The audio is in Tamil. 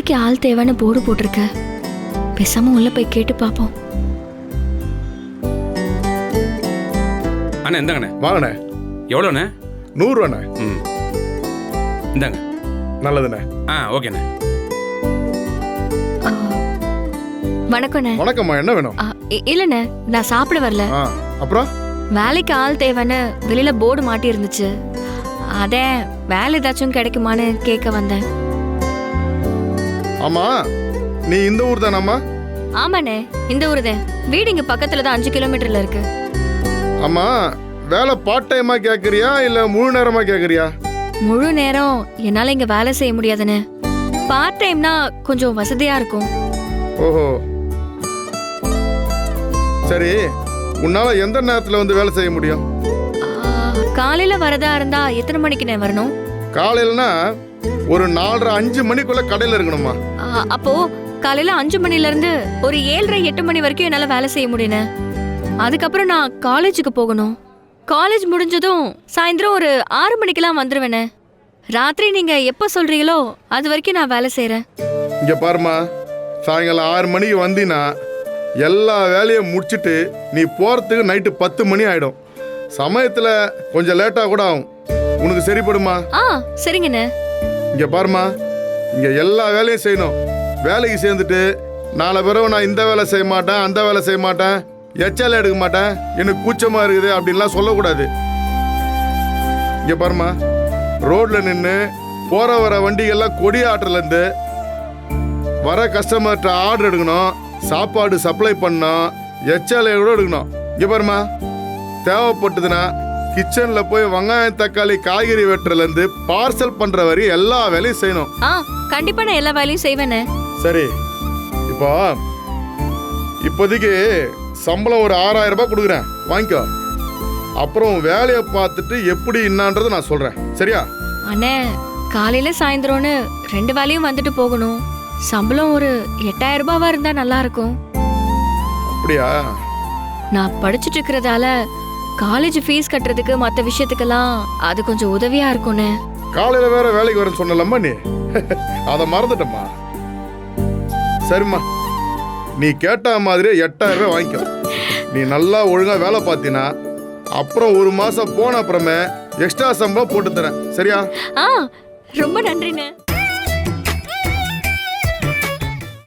வேலைக்கு ஆள் தேவைன்னு போர்டு போட்டிருக்க. பேசாம உள்ள போய் கேட்டு பாப்போம். அண்ணா இந்தாங்கண்ணே. வாங்கண்ணே. எவ்வளோண்ணே? 100 ரூபாண்ணே. ம் இந்தாங்க. நல்லதுண்ணே. ஓகேண்ணே. வணக்கண்ணே. வணக்கம்மா, என்ன வேணும்? இல்லண்ணே, நான் சாப்பிட வரல. அப்புறம் வேலைக்கு ஆள் தேவைன்னு வெளியில போர்டு மாட்டி இருந்துச்சு. அதே வேலை ஏதாச்சும் கிடைக்குமான்னு கேட்க வந்தேன். ஆமா, நீ இந்த ஊர் தானாம்மா? ஆமாண்ணே, இந்த ஊரு தான். வீடு இங்க பக்கத்துல தான், 5 கிலோமீட்டர்ல இருக்கு. ஆமா, வேலை பார்ட் டைமா கேக்குறியா இல்ல முழு நேரமா கேக்குறியா? முழு நேரம் என்னால இங்க வேலை செய்ய முடியாதுண்ணே. பார்ட் டைம்னா கொஞ்சம் வசதியா இருக்கும். ஓஹோ, சரி. உன்னால எந்த நேரத்துல வந்து வேலை செய்ய முடியும்? காலையில வரதா இருந்தா எத்தனை மணிக்குண்ணே வரணும்? காலையிலனா ஒரு 4:30 5 மணிக்குள்ள கடையில இருக்கணுமா? அப்போ காலையில 5 மணில இருந்து ஒரு 7:30 8 மணி வரைக்கும் என்னால வேலை செய்ய முடியுண்ணே. அதுக்கப்புறம் நான் காலேஜுக்கு போகணும். காலேஜ் முடிஞ்சதும் சாயந்தரம் ஒரு 6 மணிக்கெல்லாம் வந்துருவேண்ணே. ராத்திரி நீங்க எப்ப சொல்றீங்களோ அது வரைக்கும் நான் வேலை செய்யறேன். இங்க பாருமா, சாயங்காலம் 6 மணிக்கு வந்தீங்கன்னா எல்லா வேலையும் முடிச்சுட்டு நீ போறதுக்கு நைட்டு 10 மணி ஆயிடும். சமயத்துல கொஞ்சம் லேட்டா கூட ஆகும். உனக்கு சரிப்படுமா? சரிங்கண்ணே. இங்க பாருமா, இங்க எல்லா வேலையும் செய்யணும். வேலைக்கு சேர்ந்துட்டு நாளை பிறகு நான் இந்த வேலை செய்ய மாட்டேன், அந்த வேலை செய்ய மாட்டேன், எச்சால எடுக்க மாட்டேன், எனக்கு கூச்சமா இருக்குது அப்படின்லாம் சொல்லக்கூடாது. இங்க பாருமா, ரோட்ல நின்று போற வர வண்டிகள்லாம் கொடி ஆட்டுல இருந்து வர கஸ்டமர்கிட்ட ஆர்டர் எடுக்கணும், சாப்பாடு சப்ளை பண்ணணும், எச்சால கூட எடுக்கணும். இங்க பாருமா, தேவைப்பட்டதுன்னா கிச்சன்ல போய் வெங்காயம் தக்காளி காய்கறி வெட்டுறதுல இருந்து பார்சல் பண்ற வரை எல்லா வேலையும் செய்யணும். கண்டிப்பா நான் எல்லா வேலையும் செய்வேனே. சரி, இப்போதைக்கு சம்பளம் ஒரு 6000 ரூபாய் கொடுக்குறேன், வாங்கிக்கோ. அப்புறம் வேலையை பார்த்துட்டு எப்படி என்னன்றதை நான் சொல்றேன், சரியா? அண்ணே, காலையில சாயந்தரம்னு 2 வேலையும் வந்துட்டு போகணும். சம்பளம் ஒரு 8000 ரூபாவா இருந்தா நல்லா இருக்கும். அப்படியா? நான் படிச்சுட்டு இருக்கிறதால காலேஜ் ஃபீஸ் கட்டுறதுக்கு மற்ற விஷயத்துக்கெல்லாம் அது கொஞ்சம் உதவியா இருக்கும்னே. காலையில வேற வேலைக்கு வரேன்னு சொன்னலம்மா நீ, அதை மறந்துட்டம்மா. சரிம்மா, நீ கேட்ட மாதிரியே 8000 ரூபாய் வாங்கிக்கோ. நீ நல்லா ஒழுங்கா வேலை பார்த்தீனா அப்புறம் 1 மாசம் போன அப்புறமே எக்ஸ்ட்ரா சம்பளம் போட்டு தரேன், சரியா? ரொம்ப நன்றிண்ணே.